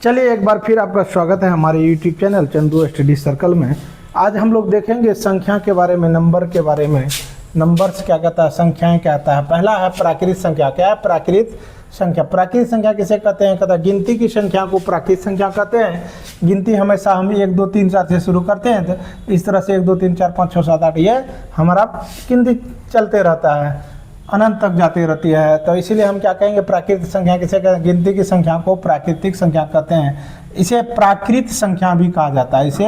चलिए एक बार फिर आपका स्वागत है हमारे YouTube channel Chandu study circle में। आज हम लोग देखेंगे संख्या के बारे में, नंबर के बारे में। नंबर्स क्या कहता है, संख्याएं क्या कहता है। पहला है प्राकृत संख्या। क्या है प्राकृत संख्या? प्राकृत संख्या किसे कहते हैं? कहता है गिनती की संख्या को प्राकृत संख्या कहते हैं। गिनती हमेशा हम 1 2 3 4 से शुरू करते हैं, तो इस तरह से 1 2 3 4 5 6 7 8 ये हमारा गिनती चलते रहता है, अनंत तक जाती रहती है। तो इसीलिए हम क्या कहेंगे, प्राकृतिक संख्या किसे कहते हैं? गिनती की संख्या को प्राकृतिक संख्या कहते हैं। इसे प्राकृत संख्या भी कहा जाता है, इसे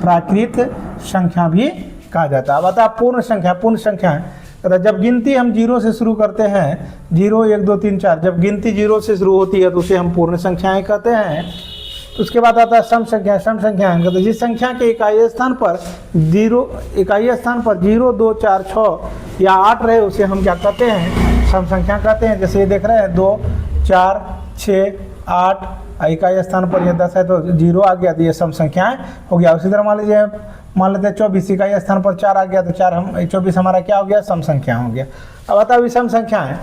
प्राकृत संख्या भी कहा जाता है। अब आता पूर्ण संख्या। पूर्ण संख्या है जब गिनती हम 0 से शुरू करते हैं, 0 1 2 3 4, जब गिनती 0 से शुरू होती है तो उसे हम पूर्ण संख्याएं कहते हैं। उसके बाद आता है सम संख्या। सम संख्या जिस संख्या के इकाई स्थान पर 0 2 4 6 या 8 रहे उसे हम क्या कहते हैं? सम संख्या कहते हैं। जैसे ये देख रहे हैं 2 4 6 8, इकाई स्थान पर ये 10 है तो 0 आ गया, तो ये सम संख्याएं हो गया। उसी तरह मान लेते हैं 24, इकाई स्थान पर 4 आ गया तो 24 हमारा क्या हो गया? सम संख्या हो गया। अब आता है विषम संख्याएं,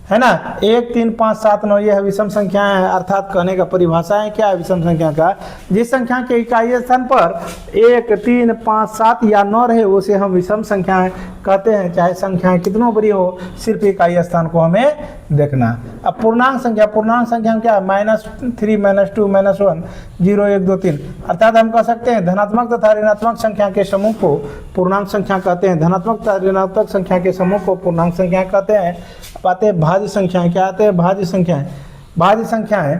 है ना। 1 3 5 7 9 ये है विषम संख्याएं हैं। अर्थात कहने का परिभाषा है क्या है विषम संख्या का? जिस संख्या के इकाई स्थान पर 1 3 5 7 या 9 रहे उसे हम विषम संख्याएं कहते हैं। चाहे संख्याएं कितनों बड़ी हो, सिर्फ इकाई स्थान को हमें देखना। अब पूर्णांक संख्या। पूर्णांक संख्या क्या है? -3 -2 -1 0 1 2 3। अर्थात हम कह सकते हैं धनात्मक तथा ऋणात्मक संख्या के समूह को पूर्णांक संख्या कहते हैं। धनात्मक तथा ऋणात्मक संख्या के समूह को पूर्णांक संख्या कहते हैं। आते हैं भाज्य संख्याएं। क्या आते हैं? भाज्य संख्याएं। भाज्य संख्याएं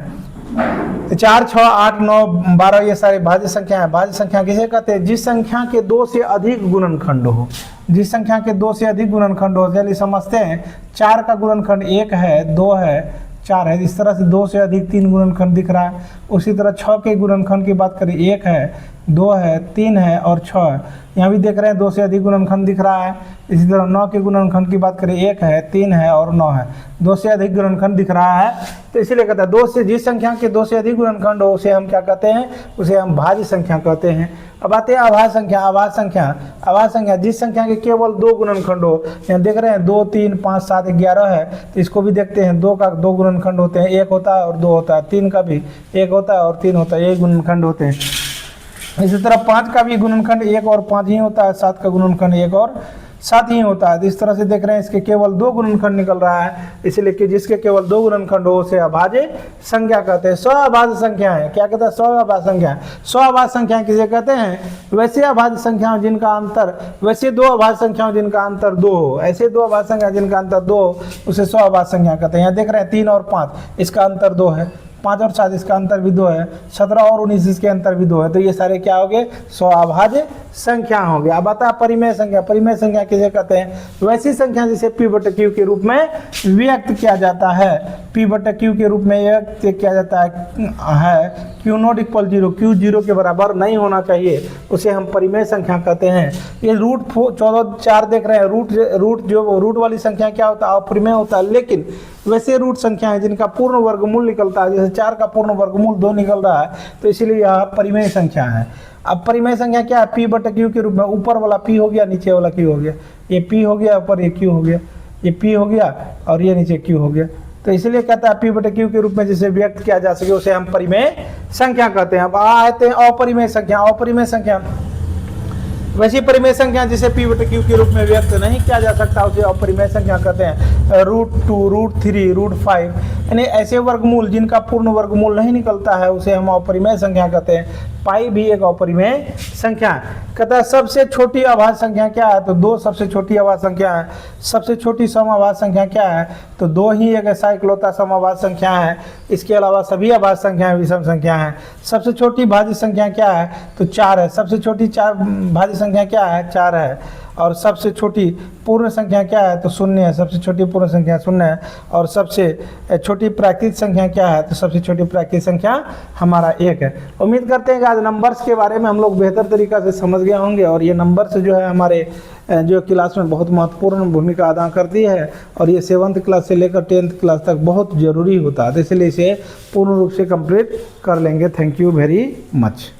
4 6 8 9 12 ये सारे भाज्य संख्या है। भाज्य संख्या किसे कहते हैं? जिस संख्या के 2 से अधिक गुणनखंड हो। जिस संख्या के 2 से अधिक गुणनखंड हो, चलिए समझते हैं 4 का गुणनखंड 1 है, 2 है, 4 है। इस तरह से 2 से अधिक 3 गुणनखंड दिख रहा है। उसी तरह 6 के गुणनखंड की बात करें, 1 है, 2 है, 3 है और 6 है। यहाँ भी देख रहे हैं 2 से अधिक गुणनखंड दिख रहा है। इसी तरह 9 के गुणनखंड की बात करें, 1 है, 3 है और 9 है। 2 से अधिक गुणनखंड दिख रहा है, तो इसलिए कहता है 2 से जिस संख्या के 2 से अधिक गुणनखंड हो उसे हम क्या कहते हैं? उसे हम भाज्य संख्या कहते हैं। अब आते हैं आभाज्य संख्या। आभाज्य संख्या। आभाज्य संख्या जिस संख्या के केवल 2 गुणनखंड हो। यहाँ देख रहे हैं 2 3 5 7 11 है, तो इसको भी देखते हैं। 2 का 2 गुणनखंड होते हैं, 1 होता है और 2 होता है। 3 का भी 1 होता है और 3 होता है, ये गुणनखंड होते हैं। इसी तरह 5 का भी गुणनखंड 1 और 5 ही होता है। 7 का गुणनखंड 1 और 7 ही होता है। इस तरह से देख रहे हैं इसके केवल 2 गुणनखंड निकल रहा है, इसलिए कि जिसके केवल 2 गुणनखंड हो उसे अभाज्य संख्या कहते हैं। स्वअभाज्य संख्या है। क्या कहते हैं? स्वअभाज्य संख्या। स्वअभाज्य संख्या किसे कहते हैं? वैसे अभाज्य संख्याओं जिनका अंतर, वैसे 2 अभाज्य संख्याओं जिनका अंतर 2 हो, ऐसे 2 अभाज्य संख्या जिनका अंतर 2 हो उसे स्वअभाज्य संख्या कहते हैं। यहाँ देख रहे हैं 3 और 5 इसका अंतर 2 है, 5 और 7 इसका अंतर भी 2 है, 17 और 19 इसके अंतर भी 2 है। तो ये सारे क्या हो गए? स्वअभाज्य संख्या हो गया। अब आता है परिमेय संख्या। परिमेय संख्या किसे कहते हैं? वैसी संख्या जिसे P/Q के रूप में व्यक्त किया जाता है। P/Q के रूप में व्यक्त किया जाता है Q नॉट इक्वल 0, Q 0 के बराबर नहीं होना चाहिए, उसे हम परिमेय संख्या कहते हैं। ये रूट 14 4 देख रहे हैं। रूट वाली संख्या क्या होता है? अपरिमेय होता है। लेकिन वैसे रूट संख्या है जिनका पूर्ण वर्गमूल निकलता है, जैसे 4 का पूर्ण वर्गमूल 2 निकल रहा है, तो इसीलिए यह परिमेय संख्या है। अब परिमेय संख्या क्या है? P/Q के रूप में ऊपर वाला P हो गया, नीचे वाला Q हो गया। ये P हो गया, ऊपर ये Q हो गया, ये P हो गया और ये नीचे Q हो गया। तो इसलिए कहता है P/Q के रूप में जिसे व्यक्त किया जा सके उसे हम परिमेय संख्या कहते हैं। अब आते हैं अपरिमेय संख्या। अपरिमेय संख्या वैसी परिमेय संख्या जिसे P/Q के रूप में व्यक्त नहीं किया जा सकता उसे अपरिमेय संख्या कहते हैं। √2, √3, √5 यानी ऐसे वर्गमूल जिनका पूर्ण वर्गमूल नहीं निकलता है उसे हम अपरिमेय संख्या कहते हैं। पाई भी एक अपरिमेय संख्या है। कहता है सबसे छोटी अभाज्य संख्या क्या है? तो 2 सबसे छोटी अभाज्य संख्या है। सबसे छोटी समअभाज्य संख्या क्या है? तो 2 ही एक ऐसा इकलौता समअभाज्य संख्या है। इसके अलावा सभी अभाज्य संख्याएं विषम संख्या हैं। सबसे छोटी भाज्य संख्या क्या है? तो 4 है। सबसे छोटी भाज्य संख्या क्या है? 4 है। और सबसे छोटी पूर्ण संख्या क्या है? तो 0 है। सबसे छोटी पूर्ण संख्या 0 है। और सबसे छोटी प्राकृतिक संख्या क्या है? तो सबसे छोटी प्राकृतिक संख्या हमारा 1 है। उम्मीद करते हैं कि आज नंबर्स के बारे में हम लोग बेहतर तरीक़ा से समझ गए होंगे। और ये नंबर्स जो है हमारे जो क्लास में बहुत महत्वपूर्ण भूमिका अदा करती है और ये 7th क्लास से लेकर 10th क्लास तक बहुत ज़रूरी होता है, तो इसलिए इसे पूर्ण रूप से कंप्लीट कर लेंगे। Thank you very much.